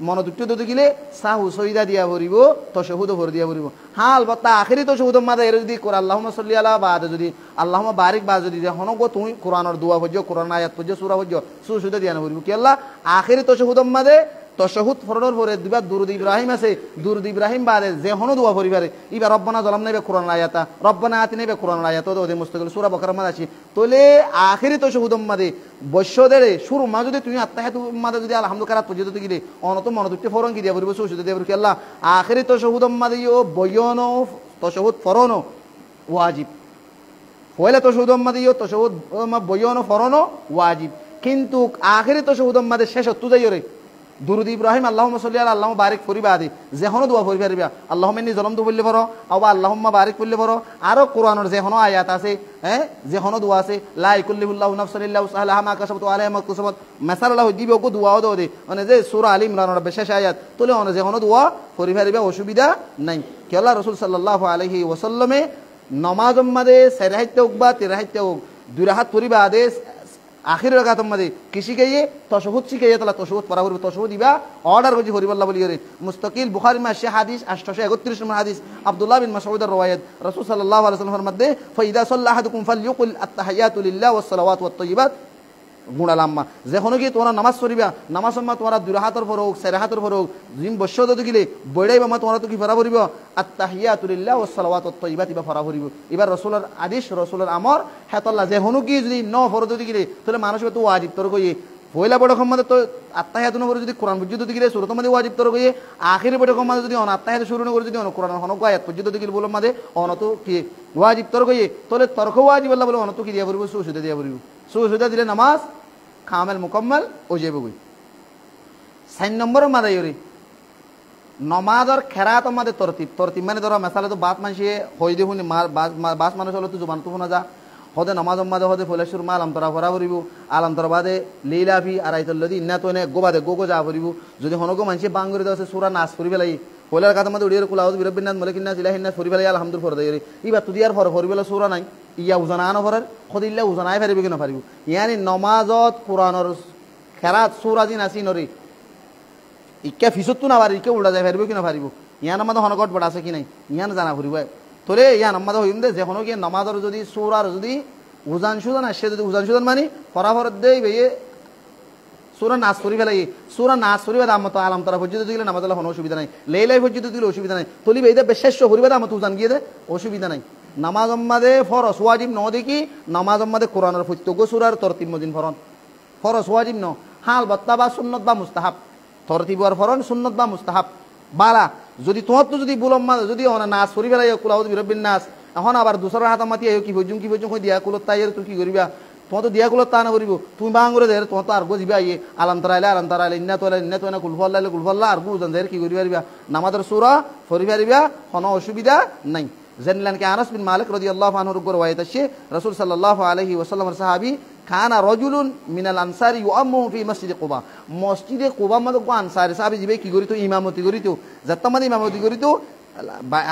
মন দুটো যদি গিলে সাহু সইদা দিয়া পড়িব তাশাহুদ ফরি দিয়া পড়িব হাল বত্তা আখেরি তাশাহুদের মাঝে এর যদি আল্লাহুম্মা সাল্লি আলা বাদ যদি আল্লাহুম্মা বারিক বাদ যদি হনো তুমি কোরআনের দোয়া পড়জ কোরআন আয়াত পড়জ সূরা পড়জ সুসুদা দিয়া না পড়িব কি আল্লাহ আখেরি তাশাহুদের মাঝে তাশাহুদ ফরডর পরে দিবা দুরুদ ইব্রাহিম আছে দুরুদ ইব্রাহিম বাদে যে হনো দোয়া পরিবারে ইবা রব্বানা যালামনা বে কোরআন আয়াতা রব্বানা আতিনা বে কোরআন আয়াত ওদে মুস্তাকিল সূরা বাকারা মাঝে আছে তোলে আখেরি তাশাহুদের মাঝে বৈশ্যদের শুরু মা যদি তুমি আত্তাহিয়াতুর মাঝে যদি আলহামদুলিল্লাহ পর্যন্ত গিলে অনত মন দুটে ফরন কি দিয়া পড়িব সুসুদা দিয়া পড়িব কি আল্লাহ আখেরি তাশাহুদের মাঝে ও বয়নো তাশাহুদ ফরনো ওয়াজিব পয়লা তাশাহুদের মাঝে ও তাশাহুদ বয়নো ফরনো ওয়াজিব কিন্তু আখেরি তাশাহুদের মাঝে শেষ হতো যাইরে দুরুদ ইব্রাহিম আল্লাহুম্মা সাল্লি আলা আল্লাহুম্মা বারিক ফরি বাদে যে হনো দোয়া ফরি পারিবা আল্লাহুম্মা ইন্নী যালামতু বললে পড়ো আবা আল্লাহুম্মা বারিক বললে পড়ো আরো কোরআনের যে হনো আয়াত আছে হ্যাঁ যে হনো দোয়া আছে লা ইকুল্লিহুল্লাহু নাফসান ইল্লা উসআলাহা মা কাসাবাত ওয়া আলাইহা মা কাসাবাত মাসালাহ দিবে ওগো দোয়া দাও দে মানে যে সূরা আল ইমরানের বিশেষ আয়াত তোলে অন যে হনো দোয়া ফরি পারিবা অসুবিধা নাই কি আল্লাহ রাসূল সাল্লাল্লাহু আলাইহি ওয়াসাল্লামে নামাজের মধ্যে সারাহাইতে হোক বা তিরাহাইতে হোক দুই রাকাত ফরি বাদে আখির রাকাতের মধ্যে কৃষি গাইয়ে তাশাহুদ শিখাইয়ে তালা তাশাহুদ পড়া করবে তাশাহুদ দিবা অর্ডার করছি হরিবাল্লাহ বলি করে মুস্তাকিল বুখারী মাসে হাদিস 831 নম্বর হাদিস আব্দুল্লাহ বিন মাসউদের রওয়ায়াত রাসূল সাল্লাল্লাহু আলাইহি ওয়াসাল্লামের মধ্যে ফাইদা সাল্লা আহাদুকুম ফালইয়াকুল আত-তাহিয়াতু লিল্লাহি ওয়াস-সালাওয়াতু ওয়াত-তাইয়্যিবাত গুণালাম্মা যখন কি তোমরা নামাজ পড়িবা নামাজ সম্মা তোমরা দুই রাকাতের পর হোক চার রাকাতের পর হোক জিম বসদ দিলে বইড়াইবা মা তোমরা তো কি ফরা পড়িব আত-তাহিয়াতু লিল্লাহি ওয়াস-সালাওয়াতু ওয়াত-তাইয়্যিবাত ইবা ফরা পড়িব এবার রাসূলের আদেশ রাসূলের আমর হেতাল্লাহ যে হনু কি যদি ন ফরজ দিলে তাহলে মানুষ তো ওয়াজিব তোর কই পয়লা বড় মধ্যে তো আত্তাহিয়াতু নবর যদি কোরআন পর্যন্ত দিলে সূরাতের মধ্যে ওয়াজিব তোর কই আখিরি বড় মধ্যে যদি অন আত্তাহিয়াতু শুরু না করে যদি অন কোরআন হন কয় আয়াত পর্যন্ত দিলে বলম মধ্যে অন তো কি ওয়াজিব তোর কই তাহলে তরক ওয়াজিব আল্লাহ বলে অন তো কি দিয়া পড়িব সুসুদা দিয়া পড়িব সুসুদা দিলে নামাজ কামেল মুকম্মল ও যাবে বই 4 নম্বর মাদায়রি নমাজের খেরাত আমাদের তরতিব মানে ধরো মেসালে তো বাত মানসিয়ে হই দেখুন বাস মানুষ হলো তো জবান তো শোনা যা হদে নমাজ মাদে হদে ফলেশ্বর মা আলম তরা ভরা ভরিব আলম তরা বাদে লীলাভি আর আইতল্লদি ইন্না তো এনে গোবাদে গো যা ভরিব যদি হনগো মানসি বাঙ্গুরি দেওয়া সুরা নাচ ফুরিবে লাগি হইলার কাতার মধ্যে উড়িয়ে কুলাউদ বিরবিনাথ মলিকিন্নাস ইলাহিন্নাস ফুরিবে লাগি আলহামদুল ফর দেয় ইবা তুদি আর ফরিবে সুরা নাই ইয়া উজানা আনো ফরার খদিল্লা উজানাই ফারিবে কিনা ফারিব ইয়ানি নমাজত কোরআনের খেরাত সুরা জিন আসি নরি ইকা ফিসত্তু না পারি ইকে উল্টা যায় ফারিব কিনা ফারিব ইয়ান আমাদের হনকট বড় আছে কি নাই ইয়ান জানা ফুরিব তোরে ইয়ান আমাদের হইম দে যে কোনো কি নমাজের যদি সুরার যদি উজান সুজান আসে যদি উজান সুজান মানি ফরাফর দেই ভাইয়ে সূরা নাস করি ফেলাই সূরা নাস করিবা দাম মতো আলাম তারা পর্যন্ত দিলে নামাজ কোনো অসুবিধা নাই লেইলাই পর্যন্ত দিলে অসুবিধা নাই তলিবে এইটা বিশেষ করিবা দাম মতো উজান গিয়ে দে অসুবিধা নাই নামাজ মাদে ফরজ ওয়াজিব ন দেখি নামাজ মাদে কোরআনের প্রত্যেক সূরার তরতিব মদিন ফরন ফরজ ওয়াজিব ন হাল বাত্তা বা সুন্নত বা মুস্তাহাব তরতিব আর ফরন সুন্নত বা মুস্তাহাব বালা যদি তোমার তো যদি বুলম যদি নাচ করি ফেলাই কুলাউদ বিরবিন নাচ এখন আবার দুসরা হাত মাতি কি বইজুম দিয়া কুলত তাই তুই কি করিবা তোমার তো দিয়া কুলত তা না করিব তুমি বাঙ্গুরে দে তোমার তো আর গো যাবা ইয়ে আলাম তারাইলে ইন্না তো না কুলফল্লা আর গু জান কি করি পারিবা নামাজের সূরা ফরি পারিবা কোনো অসুবিধা নাই জানলেন কি আনাস বিন মালিক রাদিয়াল্লাহু আনহু এর রওয়ায়াত আছে রাসূল সাল্লাল্লাহু আলাইহি ওয়াসাল্লামের সাহাবী খানা রাজুলুন মিনাল আনসারি ইউআম্মু ফি মসজিদে কুবা মসজিদে কুবা মধ্যে কো আনসারি সাহাবী জিবে কি করিতো ইমামতি করিতো যাত্তামাদি ইমামতি করিতো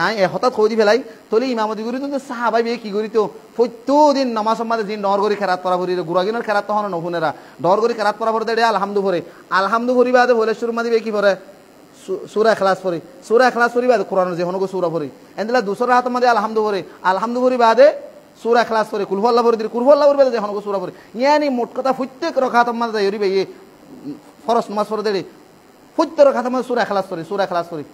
আই হঠাৎ কই দি ফেলাই তলে ইমামতি করি তো সাহাবাই বে কি করি তো প্রত্যেকদিন নামাজ সম্মাদে দিন ডর করি খেরাত পড়া ভরি গুড়াগিনের খেরাত তখন নহুনেরা ডর করি খেরাত পড়া ভরে দেড়ে আলহামদু ভরে আলহামদু ভরি বাদে ভোলে সুর মাদি বে কি ভরে সূরা ইখলাস পড়ি সূরা ইখলাস পড়ি বাদে কোরআনের যে হনগো সূরা পড়ি এন্দিলা দুসরা হাত মাদে আলহামদু ভরে আলহামদু ভরি বাদে সূরা ইখলাস পড়ি কুল হুয়াল্লাহু ভরি কুল হুয়াল্লাহু ভরি বাদে যে হনগো সূরা পড়ি ইয়ানি মোট কথা প্রত্যেক রাকাত মাদে ইরি বে ফরজ নামাজ পড়ে দেড়ে প্রত্যেক রাকাত মাদে সূরা ইখলাস পড়ি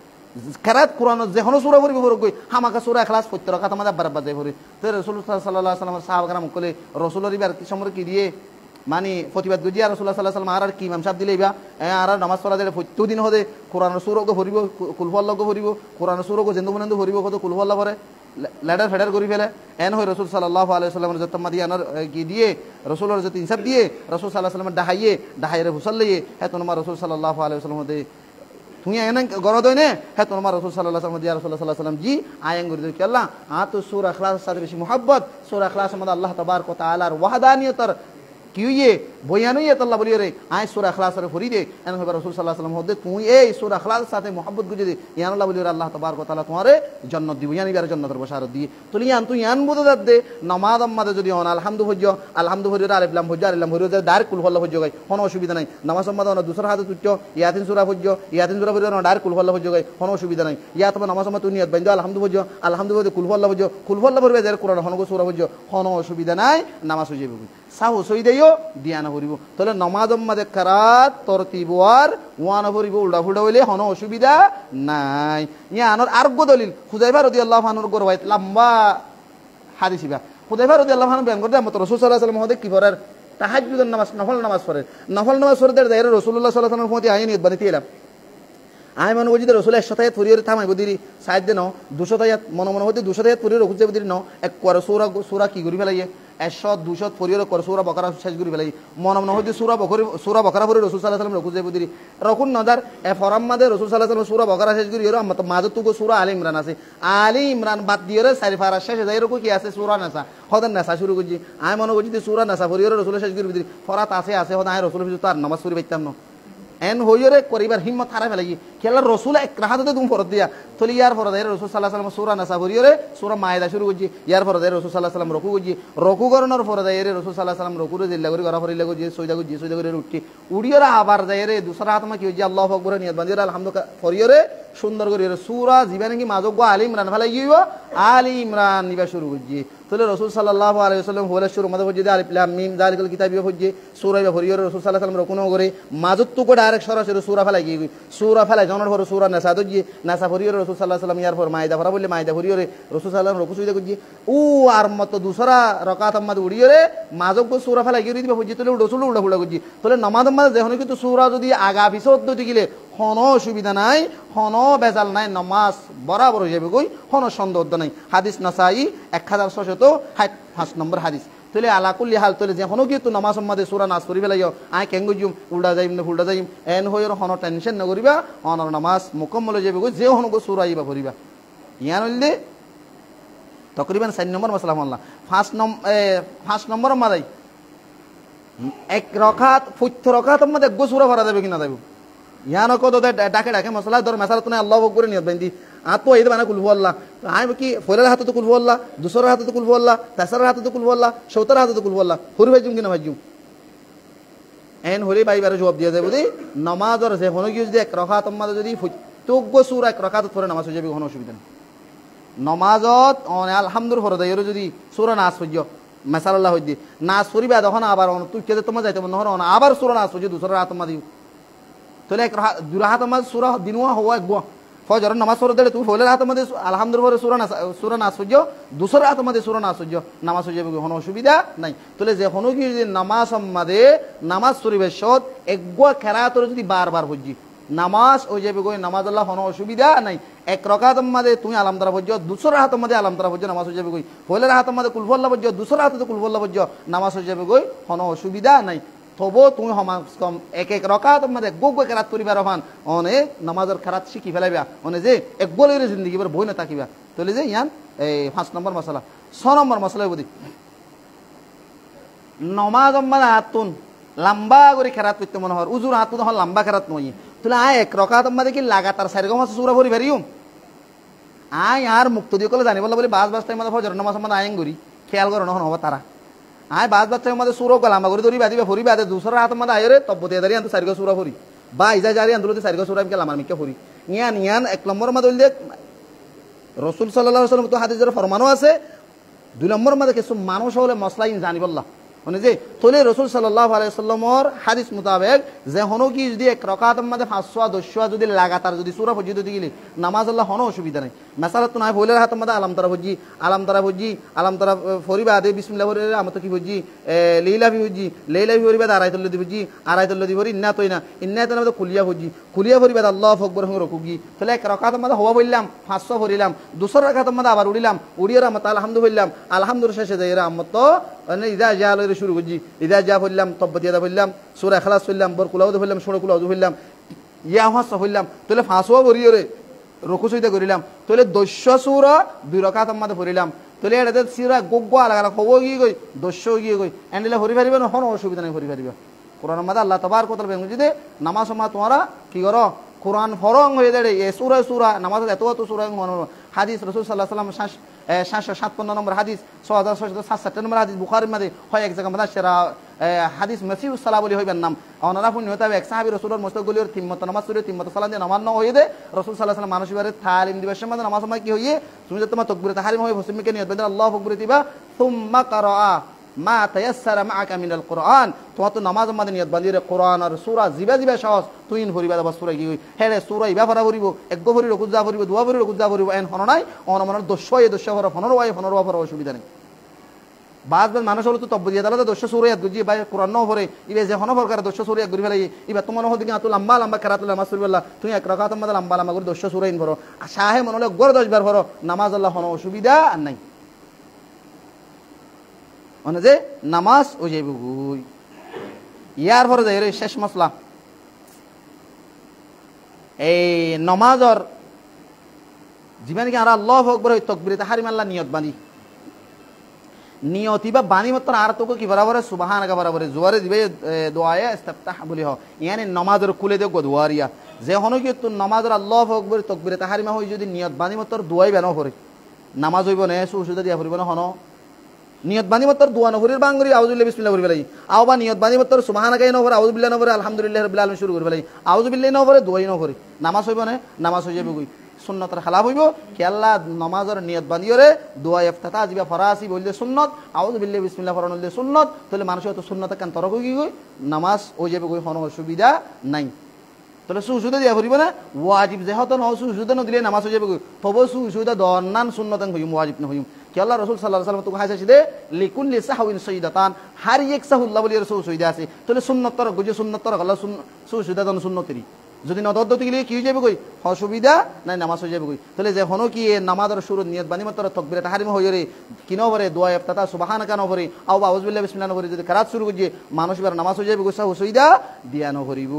খেরাত কোরআন যে হনো সূরা পড়ি ভরে কই হামাকা সূরা ইখলাস প্রত্যেক রাকাত মাদে বারবার যাই ভরি তো রাসূলুল্লাহ সাল্লাল্লাহু আলাইহি ওয়াসাল্লাম সাহাবাগণ কলে রাসূলের ইবার কি সমর কি দিয়ে মানে প্রতিবাদ গজি আর রাসূলুল্লাহ সাল্লাল্লাহু আলাইহি ওয়াসাল্লাম আর কি ইমাম সাহেব দিলেইবা আর নামাজ পড়া দিলে প্রত্যেক দিন হদে কোরআনের সূরা গো ভরিব কুল হুয়াল্লাহু গো ভরিব কোরআনের সূরা গো জেন্দু মনন্দু ভরিব কত কুল হুয়াল্লাহু ভরে লেডার ফেডার করি ফেলে এন হয় রাসূল সাল্লাল্লাহু আলাইহি ওয়াসাল্লামের যতমা দিয়ে আনার কি দিয়ে রাসূলের যত ইনসাফ দিয়ে রাসূল সাল্লাল্লাহু আলাইহি ওয়াসাল্লামের ডাহাইয়ে হুসাল্লিয়ে হে তোমা রাসূল সাল্লাল্লাহু আলাইহি ওয়াসাল্লাম দে তুই এনে গরদ হইনে হে তোমা রাসূল সাল্লাল্লাহু আলাইহি ওয়াসাল্লাম দিয়া রাসূল সাল্লাল্লাহু আলাইহি ওয়াসাল্লাম জি আয়ান করি কি আল্লাহ তো সূরা ইখলাস সাথে বেশি মুহাব্বত সূরা ইখলাসের মধ্যে আল্লাহ তাবারক ওয়া তাআলার ওয়াহদানিয়তর কিউয়ে বয়ানুইয়াত আল্লাহ বলিয়ে রে আয় সূরা ইখলাসের ফরি দে এন হবে রাসূল সাল্লাল্লাহু আলাইহি ওয়াসাল্লাম হদে তুই এই সূরা ইখলাসের সাথে মুহাব্বত গুজে দে ইয়ান আল্লাহ বলিয়ে আল্লাহ তাবারক ওয়া তাআলা তোমারে জান্নাত দিব ইয়ানি বার জান্নাতের বশারত দিয়ে তুই ইয়ান তুই ইয়ান বুঝে দে নামাজ আম্মাদে যদি অন আলহামদু ভজ্জ আলিফ লাম ভজ্জ আলিফ লাম ভজ্জ ডাইরেক্ট কুল হুয়াল্লাহু ভজ্জ গায় কোনো অসুবিধা নাই নামাজ আম্মাদে অন দুসরা হাতে তুচ্ছ ইয়াতিন সূরা ভজ্জ ইয়াতিন সূরা ভজ্জ ডাইরেক্ট কুল হুয়াল্লাহু ভজ্জ গায় কোনো অসুবিধা নাই ইয়া তোমার নামাজ আম্মা তুই নিয়ত বাইন্দা আলহামদু ভজ্জ কুল হুয়াল্লাহু ভজ্জ যার কোরআন কোনো সূরা ভজ্জ কোনো অসুবিধা নাই নামাজ হয়ে যাবে সাহস হই দেইও দিয়ানা ভরিব তাহলে নামাজ আম্মাদে কারাত তরতিব আর ওয়ানা ভরিব উল্টা ফুল্টা হইলে কোনো অসুবিধা নাই ইয়া আনার আরোগ্য দলিল হুযায়ফা রাদিয়াল্লাহু আনহুর গরওয়ায়াত লম্বা হাদিস ইবা হুযায়ফা রাদিয়াল্লাহু আনহু বয়ান করতে আমরা রাসূল সাল্লাল্লাহু আলাইহি ওয়াসাল্লাম হতে কি করার তাহাজ্জুদের নামাজ নফল নামাজ পড়ে দেয় রাসূলুল্লাহ সাল্লাল্লাহু আলাইহি ওয়াসাল্লাম হতে আইন নিয়ত বানাইতে এলাম আই মনে বুঝি রাসূল 100 আয়াত পড়িয়ে থামাই বদিরি সাইদ দেন 200 আয়াত মনে হতে 200 আয়াত পড়িয়ে রকুতে বদিরি ন এক করে সূরা কি করি ফেলাইয়ে 100 200 পড়িয়ে করে সূরা বাকারা শেষ করি ফেলাই মনে হতে সূরা বাকারা পড়ি রাসূল সাল্লাল্লাহু আলাইহি ওয়াসাল্লাম রকুতে বদিরি রকুন নজার এ ফরাম মাদে রাসূল সাল্লাল্লাহু আলাইহি ওয়াসাল্লাম সূরা বাকারা শেষ করি এর আমরা তো মাঝে তো সূরা আলে ইমরান আছে আলে ইমরান বাদ দিয়ে সারি ফারা শেষে যাই রকু কি আছে সূরা নাসা হদন নাসা শুরু করছি আই মনে করছি সূরা নাসা পড়িয়ে রাসূল শেষ করি বদিরি ফরাত আছে হদা আই রাসূল বিজু তার নামাজ পড়ি বাইতাম না এন হইরে করিবার হিম্মত হারা ফেলাই খেলা রসুল এক রাহাতে তুমি ফরত দিয়া তলি ইয়ার ফরত রসুল সাল্লাল্লাহু আলাইহি ওয়াসাল্লাম সূরা নাসা হইরে সূরা মায়েদা শুরু করছি ইয়ার ফরত রসুল সাল্লাল্লাহু আলাইহি ওয়াসাল্লাম রকু করছি রকু করনের ফরত রসুল সাল্লাল্লাহু আলাইহি ওয়াসাল্লাম রকুরে জিল্লা করি গরা ফরিলা করছি সৈদা করে উঠছি উড়িয়রা আবার যায় রে দুসরা হাতমা কি হইছে আল্লাহু আকবার নিয়ত বান্দিরা আলহামদুলিল্লাহ ফরিয়রে সুন্দর করে সূরা জীবনে কি মাজক আলী ইমরান ফেলাই গিয়েও আলী ইমরান নিবা শুরু করছি তাহলে রসুল সাল্লাল্লাহু আলাইহি ওয়াসাল্লাম হলে শুরু মধ্যে হচ্ছে আলিফ লাম মিম যালিকাল কিতাবিয়া হচ্ছে সূরা ইবা ফরিয়রে রসুল সাল্লাল্লাহু আলাইহি ওয়াসাল্লাম রকুনো করে মাজত তো করে ডাইরেক্ট সরাসরি সূরা ফেলাই গিয়ে সূরা ফেলাই জনের পর সূরা নাসা দজি নাসা ফরিয়রে রসুল সাল্লাল্লাহু আলাইহি ওয়াসাল্লাম ইয়ার পর মায়েদা ফরা বললে মায়েদা ফরিয়রে রসুল সাল্লাল্লাহু আলাইহি ওয়াসাল্লাম রকু সুবিধা করছি ও আর মত দুসরা রাকাত আম্মাদ উড়িয়রে মাজক সূরা ফেলাই গিয়ে দিবা হচ্ছে তাহলে রসুল উল্টা ফুলা করছি তাহলে নামাজ আম্মাদ যখন কিন্তু সূরা যদি আগা পিছত দিতে গেলে কোনো অসুবিধা নাই কোনো বেজাল নাই নামাজ বরাবর হয়ে যাবে কই কোনো সন্দেহ নাই হাদিস নাসাই 1605 নম্বর হাদিস তাহলে আলাকুল্লি হাল তাহলে যখন কিন্তু নামাজ সম্মাদে সূরা নাস করি ফেলাই আই কেঙ্গ জুম উল্টা যাইম না ফুলটা যাইম এন হইর কোনো টেনশন না করিবা অনর নামাজ মুকম্মল হয়ে যাবে কই যে হনগো সূরা আইবা করিবা ইয়ান হইলে তকরিবান 4 নম্বর মাসলা আল্লাহ 5 নম্বর মাদাই এক রাকাত ফুত রাকাত মধ্যে গো সূরা ভরা যাবে কিনা যাবে ইয়ানো কত ডাকে মশলা ধর মেসালা তুমি আল্লাহু আকবার নিয়ত বান্ধি আতো এই বানা কুল হুয়াল্লাহ আই কি ফরের হাতে তো কুল হুয়াল্লাহ দুসরের হাতে তো কুল হুয়াল্লাহ তেসরের হাতে তো কুল হুয়াল্লাহ চৌথার হাতে তো কুল হুয়াল্লাহ হুরি ভাইজুম কিনা ভাইজুম এন হরি বাইবারে জবাব দিয়া যায় বুঝি নামাজের যে কোনো কি যদি এক রাকাত মধ্যে যদি ফুতগ সূরা এক রাকাত পড়ে নামাজ হয়ে যাবে কোনো অসুবিধা নেই নামাজত আলহামদুলিল্লাহ ফরদাই যদি সূরা নাস হইজ মেসালাল্লাহ হইদি নাস পড়িবা তখন আবার তুই কে তোমার যাইতে মনে হন আবার সূরা নাস হইজ দুসরের হাত মধ্যে তাহলে এক দুরাহাত মাঝ সূরা দিনুয়া হওয়া এক ফজর নামাজ পড়ে দিলে তুমি ফজরের হাত মধ্যে আলহামদুলিল্লাহ সূরা নাস হইজ দুসরের হাত মধ্যে সূরা নাস হইজ নামাজ হয়ে যাবে কোনো অসুবিধা নাই তাহলে যে কোনো কি যদি নামাজ সম্মাদে নামাজ পরিবেশত একগোয়া খেরাতর যদি বারবার হইজি নামাজ হয়ে যাবে কই নামাজ আল্লাহ কোনো অসুবিধা নাই এক রাকাত মধ্যে তুমি আলামদারা হইজ দুসরের হাত মধ্যে আলামদারা হইজ নামাজ হয়ে যাবে কই ফজরের হাত মধ্যে কুল হুয়াল্লাহু হইজ দুসরের হাতে কুল হুয়াল্লাহু হইজ নামাজ হয়ে যাবে কই কোনো অসুবিধা নাই তবু তুমি সমাজ কম এক রাকাত মধ্যে গো কেরাত করিবার হন অনেক নামাজের খেরাত শিখি ফেলাইবা অনে যে এক গোলের জিন্দগি বার বই না থাকিবা তাহলে যে ইয়ান এই 5 নম্বর মশলা 6 নম্বর মশলা বুঝি নমাজ মানে হাতুন লম্বা করে খেরাত করতে মনে হয় উজুর হাত তখন লম্বা খেরাত নয় তাহলে এক রাকাত মধ্যে কি লাগাতার 4 মাস সূরা পড়ি পারিম আই আর মুক্ত দিয়ে কলে জানি বলে বাস বাস টাইম ফজর নামাজ আমাদের আইন করি খেয়াল করো নহন হবা তারা আয় বাস বাস টাইম আমাদের সুরো গলামা করে ধরি বাদিবে ফরি বাদে দুসরা হাত আমাদের আয়রে তব্বতে দাঁড়িয়ে আনতে সারিগো সুরা ফরি বা ইজা জারি আন্দোলতে সারিগো সুরা আমি আমার মিকে ফরি ইয়ান ইয়ান এক নম্বর মাদে হইলে রসুল সাল্লাল্লাহু আলাইহি ওয়াসাল্লাম তো হাদিসের ফরমানও আছে 2 নম্বর মাদে কিছু মানুষ হলে মসলা ইন জানিবল্লাহ মানে যে তোলে রসুল সাল্লাল্লাহু আলাইহি ওয়াসাল্লামর হাদিস মোতাবেক যে হনো কি যদি এক রাকাতের মধ্যে 500 যদি লাগাতার যদি সূরা পর্যন্ত দিলি নামাজ আল্লাহ হনো অসুবিধা নাই মাসালা তো নাই বইলের হাতের মধ্যে আলাম তারা ফরিবা দে বিসমিল্লাহ ফরি আমতো কি বুঝি লীলা ভি বুঝি লীলা ভি ফরিবা আড়াইতল্লা দি বুঝি আড়াইতল্লা দি ফরি ইন্না তইনা তার মধ্যে কুলিয়া ফরিবা আল্লাহু আকবার হং রকুগি তাহলে এক রাকাতের মধ্যে হওয়া বললাম 500 ফরিলাম দুসর রাকাতের মধ্যে আবার উড়িলাম উড়িয়ে রামত আলহামদুলিল্লাহ আলহামদুলিল্লাহ শেষে যাই রামত মানে ইদা যা লরে শুরু করছি ইদা যা বললাম তব্বতিয়াদা বললাম সূরা ইখলাস বললাম বরকুলাউদ বললাম সূরা কুলাউদ বললাম ইয়া হাস বললাম তাহলে 500 বরিয়ে রে রকু সইদা করিলাম তাহলে 200 সূরা 2 রাকাতের মধ্যে পড়িলাম তাহলে এটা সিরা গোগো আলাদা খবো গিয়ে গই 200 গিয়ে গই এন্ডিলা ফরি পারিবে না কোনো অসুবিধা নাই ফরি পারিবে কোরআনের মধ্যে আল্লাহ তাবারক ওয়া তাআলা যদি নামাজ সময় তোমরা কি করো কোরআন ফরং হয়ে দাঁড়ে এ সূরা নামাজ এত সূরা হাদিস রাসূল সাল্লাল্লাহু আলাইহি ওয়াসাল্লাম 757 নম্বর হাদিস 6667 নম্বর হাদিস বুখারীর মধ্যে হয় এক জায়গা মধ্যে সেরা হাদিস মাসিউস সালাহ বলি হইবেন নাম অনারা পুণ্য হতে এক সাহাবী রাসূলের মুস্তাগলির তিম্মত নামাজ সুরে তিম্মত সালাম দিয়ে নামাজ না হয়ে দে রাসূল সাল্লাল্লাহু আলাইহি ওয়াসাল্লাম মানুষবারে তালিম দিবসের মধ্যে নামাজ সময় কি হইয়ে তুমি যে তোমার তাকবীরে তাহরিম হয় মুসলিমকে নিয়ত বেঁধে আল্লাহু আকবার দিবা সুম্মা ক্বারা মা তায়াসসারা মাআকা মিনাল কুরআন তোমার তো নামাজ মধ্যে নিয়ত বাঁধিরে কোরআন আর সূরা জিবা সহজ তুইন ভরিবা দা সূরা কি হেরে সূরা ইবা ভরা ভরিব এক গো ভরি রকুজা ভরিব দুয়া ভরি রকুজা ভরিব এন হন নাই অনমন 200 ভরা 15 ভরা অসুবিধা নেই বাদ মানুষ হলো তো তব্বদিয়া তাহলে 200 সূরা ইয়াদ গুজি ভাই কোরআন ন ভরে ইবে যে হন ভরকার 200 সূরা ইয়াদ গুরি ফেলাই ইবা তোমার হদি কি আত লম্বা কারাতুল নামাজ সুবহানাল্লাহ তুমি এক রাকাতের মধ্যে লম্বা করে 200 সূরা ইন ভরো শাহে মন হলো গড় 10 বার ভরো নামাজ আল্লাহ হন অসুবিধা আর নাই মানে যে নামাজ ও যাইব গুই ইয়ার পরে যাই শেষ মশলা এই নমাজর জীবনে কি আর আল্লাহু আকবার তাকবীরে তাহরিম আল্লাহ নিয়ত বানি নিয়তি বা বানি মত আর তো কি বরাবর সুবহানাকা বরাবর জোয়ারে দিবে দোয়ায়ে ইস্তিফতাহ বলি হ ইয়ানি নমাজের কুলে দেব দোয়ারিয়া যে হনো কি তো নমাজের আল্লাহু আকবার তাকবীরে তাহরিমা হই যদি নিয়ত বানি মত দোয়াই বানো করে নামাজ হইব না সুসুদা দিয়া পড়িব না হনো নিয়ত বানি মত দোয়া নভরির বাঙ্গরি আউযুবিল্লাহি বিসমিল্লাহ করি ফেলাই আও বা নিয়ত বানি মত সুবহানাকা নভর আউযুবিল্লাহি নভর আলহামদুলিল্লাহি রাব্বিল আলামিন শুরু করি ফেলাই আউযুবিল্লাহি নভর দোয়াই নভরি নামাজ হইব না নামাজ হই যাবে কই সুন্নতের খেলাফ হইব কি আল্লাহ নামাজের নিয়ত বানিয়রে দোয়া ইফতিতাহ জিবা ফরাসি বললে সুন্নত আউযুবিল্লাহি বিসমিল্লাহ ফরন বললে সুন্নত তাহলে মানুষ তো সুন্নত কান তরক হই গই নামাজ হই যাবে কই কোনো অসুবিধা নাই তাহলে সুসুদা দিয়া করিব না ওয়াজিব যেহেতু ন সুসুদা ন দিলে নামাজ হই যাবে কই তবে সুসুদা দন্নান সুন্নতান হইম ওয়াজিব ন হইম কি আল্লাহ রাসূল সাল্লাল্লাহু আলাইহি ওয়াসাল্লাম তো হাসাইছে দে লিকুল্লি সাহউইন সাইদাতান হার এক সাহুল্লাহ বলি রাসূল সইদা আছে তাহলে সুন্নত তর গুজে সুন্নত তর আল্লাহ সুসুদা দন সুন্নতরি যদি নদদ্দতি গেলে কি হয়ে যাবে কই অসুবিধা নাই নামাজ হয়ে যাবে কই তাহলে যে হনো কি নামাজের শুরু নিয়ত বানি মত তাকবীরে তাহরিম হই রে কি নভরে দোয়া ইফতিতাহ সুবহানাকা নভরে আও আউযুবিল্লাহি বিসমিল্লাহ নভরে যদি কারাত শুরু করি মানুষ বার নামাজ হয়ে যাবে কই অসুবিধা দিয়া নভরিব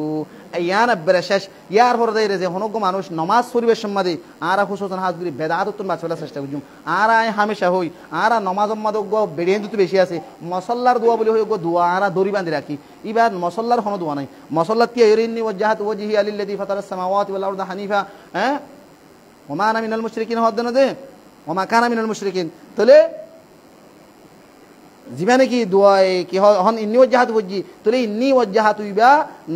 ইয়ান আবরাশাস ইয়ার পর দেই রে যে হনো গো মানুষ নামাজ পরিবেশ সম্মাদি আর খুশুসান হাজগিরি বেদাততুন বাঁচলা চেষ্টা করজুম আর আই হামেশা হই আর নামাজ সম্মাদ গো বেড়িয়ে দিতে বেশি আছে মুসাল্লার দোয়া বলি হই গো দোয়া আর দড়ি বাঁধি রাখি ইবার মুসাল্লার কোনো দোয়া নাই মুসাল্লাত কি ইরিনি ওয়াজহাত ওয়াজহি আলিল্লাযী ফাতারাস সামাওয়াতি ওয়াল আরদা হানিফা হ্যাঁ ওমা আনা মিনাল মুশরিকিন হদ্দনা দে ওমা কানা মিনাল মুশরিকিন তাহলে জীবনে কি দোয়ায় কি হন ইন্নি ওয়াজহাত ওয়াজহি তাহলে ইন্নি ওয়াজহাত ইবা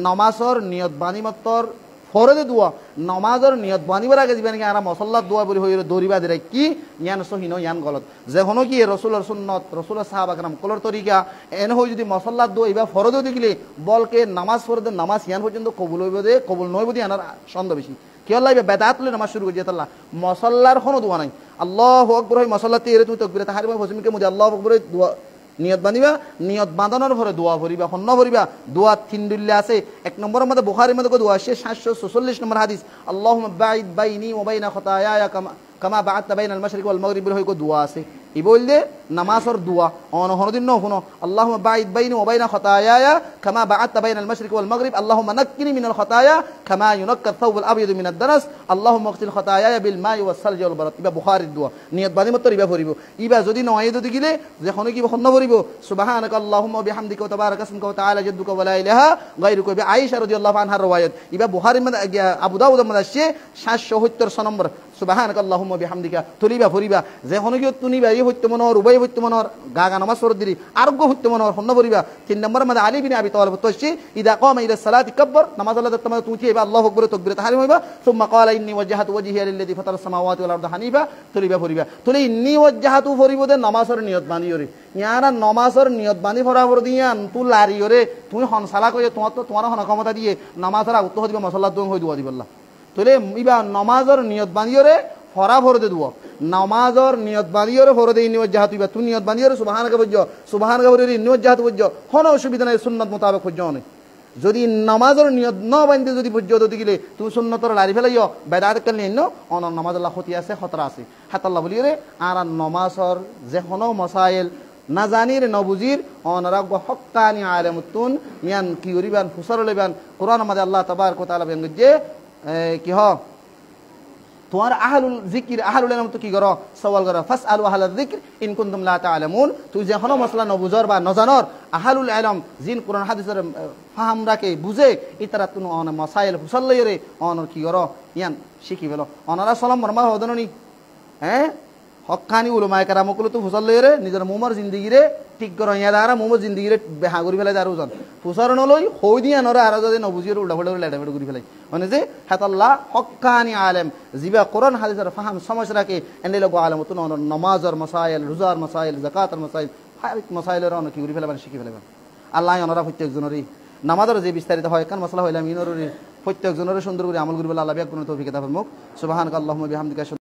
নামাজর নিয়ত বানি মতর ফরদে দোয়া নামাজের নিয়ত বানিবার আগে জীবনে কি আরা মুসাল্লাত দোয়া বলি হই দড়িবা দিরা কি ইয়ান সহিনো ইয়ান গলত যে হনো কি রাসূলের সুন্নত রাসূলের সাহাবা کرام কলর তরিকা এন হই যদি মুসাল্লাত দোয়া ইবা ফরদে দিলে বলকে নামাজ ফরদে নামাজ ইয়ান পর্যন্ত কবুল হইব দে কবুল নইব দি আনার সন্দেহ বেশি কি আল্লাহ ইবা বেদাতলে নামাজ শুরু করি আল্লাহ মুসাল্লার কোনো দোয়া নাই আল্লাহু আকবার হই মুসাল্লাতে এরে তুমি তাকবীরে তাহরিমা ফসমিকে মুদি আল্লাহু আকবার দোয়া নিয়ত বাঁধিবা নিয়ত বাঁধানোর পরে দোয়া ভরিবা হন্য ভরিবা দোয়া তিন দুল্লে আছে এক নম্বরের মধ্যে বুখারীর মধ্যে দোয়া আছে 746 নম্বর হাদিস আল্লাহুম্মা বাঈদ বাইনি ওয়া বাইনা খাতায়ায়া কামা বা'আদতা বাইনাল মাশরিকি ওয়াল মাগরিবি হই কো দোয়া আছে ই বললে নামাজের দোয়া অন হনদিন ন শুনো আল্লাহুম্মা বাঈদ বাইনি ওয়া বাইনা খাতায়ায়া কামা বা'আদতা বাইনাল মাশরিকি ওয়াল মাগরিব আল্লাহুম্মা নাক্কিনি মিনাল খাতায়া কামা ইউনাক্কা আত-তাওবুল আবয়াদু মিনাদ দানাস আল্লাহুম্মা ইগসিল খাতায়ায়া বিল মাই ওয়াস সালজি ওয়াল বারাদ ইবা বুখারীর দোয়া নিয়ত বানি মত ইবা ভরিব ইবা যদি নয় যদি গিলে যে হনো কি হন্য ভরিব সুবহানাকা আল্লাহুম্মা ওয়া বিহামদিকা ওয়া তাবারাকা ইসমুকা ওয়া তাআলা জাদ্দুকা ওয়া লা ইলাহা গায়রুকা বি আয়েশা রাদিয়াল্লাহু আনহার riwayat ইবা বুখারীর মধ্যে আবু দাউদের মধ্যে আছে 770 নম্বর সুবহানাকাল্লাহুম্মা বিহামদিকা তলিবা ফরিবা যে হনগিয়ত তুনিবা এই হত্য মনর উভয় হত্য মনর গা নামাজ পড় দিলি আরোগ্য হত্য মনর হন্ন ফরিবা 3 নম্বর মধ্যে আলী বিন আবি তালিব তশি ইদা কামা ইলা সালাতি কাব্বার নামাজ আল্লাহ তাআলা তুতি বা আল্লাহু আকবার তাকবীর তাহরিম হইবা সুম্মা ক্বালা ইন্নী ওয়াজহাতু ওয়াজহিয়া লিল্লাযী ফাতারাস সামাওয়াতি ওয়াল আরদা হানিফা তলিবা ফরিবা তলি ইন্নী ওয়াজহাতু ফরিবদে নামাজের নিয়ত বানিয়রে ইয়ারা নামাজের নিয়ত বানি ফরাবর দিয়ান তু লারিয়রে তুমি হনসালা কইয়ে তোমার হন ক্ষমতা দিয়ে নামাজের উত্তর দিবা মাসাল্লাহ দুং হই দুয়া দিবাল্লাহ তলে ইবা নামাজের নিয়ত বানিয়রে ফরা ফরদে দুয়া নামাজের নিয়ত বানিয়রে ফরদে ইন্নী ওয়াজহাতু ইবা তুই নিয়ত বানিয়রে সুবহানাকা বজ্জ সুবহানাকা বজ্জ ইন্নী ওয়াজহাতু বজ্জ কোন অসুবিধা নাই সুন্নাত মোতাবেক হজ্জ নেই যদি নামাজের নিয়ত ন বান্ধে যদি পর্যন্ত দিলে তুমি সুন্নতর লারি ফেলাইও বেদাত কালে ন অন নামাজ আল্লাহ ক্ষতি আছে খতরা আছে হাতাল্লাহ বলিরে আর নামাজর যে হন মাসাইল না জানির ন বুজির অনরা হক্কানি আলেমতুন ইয়ান কি করিবান ফুসর লইবান কোরআন মাদে আল্লাহ তাবারক ওয়া তাআলা বেন যে কি হ তোমার আহলুল জিকির আহলুল ইলম তো কি করো সওয়াল করো ফাসআলু আহলাল যিকর ইন কুনতুম লা তাআলামুন তুই যখন মাসলা ন বুঝর বা নজানর আহলুল ইলম জিন কোরআন হাদিসের ফাহাম রাখে বুঝে ইতারা তুন অন মাসাইল ফুসল লইরে অন কি করো ইয়ান শিখি ফেলো অনরা সালাম মরমা হদননি হ্যাঁ হক্কানি উলামায়ে কেরামকুল তো ফুসল লইরে নিজের মুমর জিন্দেগিরে ঠিক করো ইয়া দারা মুমর জিন্দেগিরে বেহা করি ফেলাই দারু জান ফুসর নলই হই দিয়া নরা আর যদি ন বুঝির উল্টা ফেলে লেডা ফেলে করি ফেলাই মানে যে হাতাল্লাহ হক্কানি আলেম জিবা কোরআন হাদিসের ফাহাম সমঝ রাখে এন্ডে লোক আলেম তো নামাজের মাসাইল রোজার মাসাইল যাকাতের মাসাইল হারিক মাসাইলের অন কি করি ফেলাবেন শিখি ফেলাবেন আল্লাহ অনরা প্রত্যেকজনেরই নামাজের যে বিস্তারিত হয় কান মাসলা হইলাম ইনররি প্রত্যেকজনের সুন্দর করে আমল করি বলে আল্লাহ বিয়াক কোন তৌফিক দান ফরমুক সুবহানাকাল্লাহুম্মা বিহামদিকা